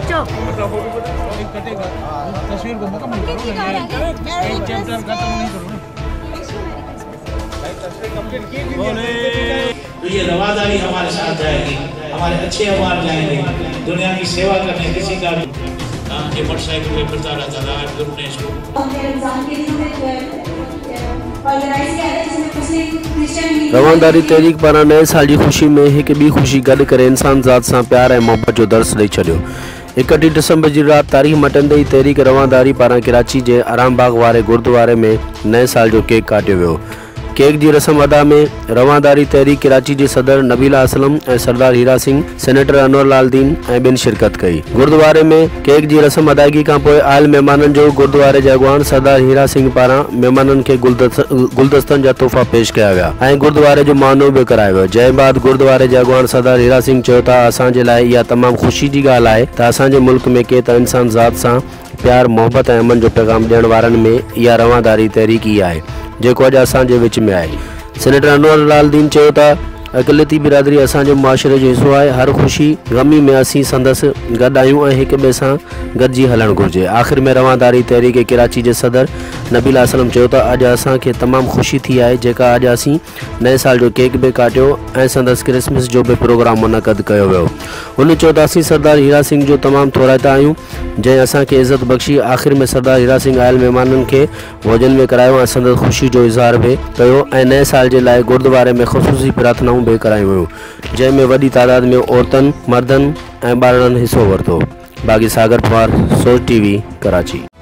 चुप। तस्वीर को मुकम्मल करो ना, ये चैप्टर खत्म नहीं करो ना। तो ये रवादारी हमारे साथ जाएगी, हमारे अच्छे अवार्ड जाएंगे, दुनिया की सेवा करने किसी का भी ये मोटरसाइकिल पे फिरता रहता था ग्रुप ने इसको रवादारी तहरीक पारां नए साल की खुशी में एक बी खुशी गड करे इंसान ज़ात से प्यार और मोहब्बत जो दर्स दे छो। 31 दिसंबर की रात तारीख़ मटंदे ही तहरीक रवादारी पारां कराची के आरामबाग वाले गुरुद्वारे में नए साल जो केक काटियो वियो। केक की रस्म अदा में रवादारी तहरीक कराची के सदर नबीला असलम और सरदार हीरा सिंह, सेनेटर अनवर लाल दीन बिन शिरकत कई। गुरुद्वारे में केक की रस्म अदायगी का आयल मेहमानन जो गुरुद्वारे के अगवान सरदार हीरा सिंह पारां मेहमानन के गुलदस्तन जा तोहफा पेश किया गया। गुरुद्वारे जो मानो भी करायो वियो। जंहिं बाद गुरुद्वारे के अगवान सरदार हीरा सिंह चयो त असांजे लाइ इहा तमाम खुशी की ॻाल्हि आहे त असांजे मुल्क में के त इंसान ज़ात से प्यार मोहब्बत और अमन जो पैगाम ॾियण वारनि में इहा रवादारी तहरीक ही आहे जेको अॼु असांजे विच में आहे। सेनेटर अनवर लाल दीन चयो त अक़लियती बिरादरी असांजे मुआशरे जो हिस्सो आहे। हर खुशी गमी में असीं संदसि गॾु आहियूं ऐं हिक ॿिए सां गॾिजी हलणु घुरिजे। आख़िर में रवादारी तहरीक कराची के सदर नबीला असलम चयो त अॼु असांखे तमाम खुशी थी आहे जेका अॼु असीं नए साल जो केक भी काटियो ऐं संदसि क्रिसमस जो भी प्रोग्राम मुनक़द कयो वियो। हुन चयो त असीं सरदार हीरा सिंह जो तमाम थोराइता आहियूं जंहिं असांखे इज़त बख़्शी। आख़िर में सरदार हीरा सिंह आयल मेहमाननि खे भोजन में करायो ऐं संदसि खुशी जो इज़हार भी कयो ऐं नए साल के लाइ गुरुद्वारे में ख़ुसूसी प्रार्थनाऊं भी करायूं वियूं जंहिंमें वॾी तादाद में औरतन, मर्दन ऐं ॿारनि हिस्सो वरितो। बागी सागर फॉर सोच TV कराची।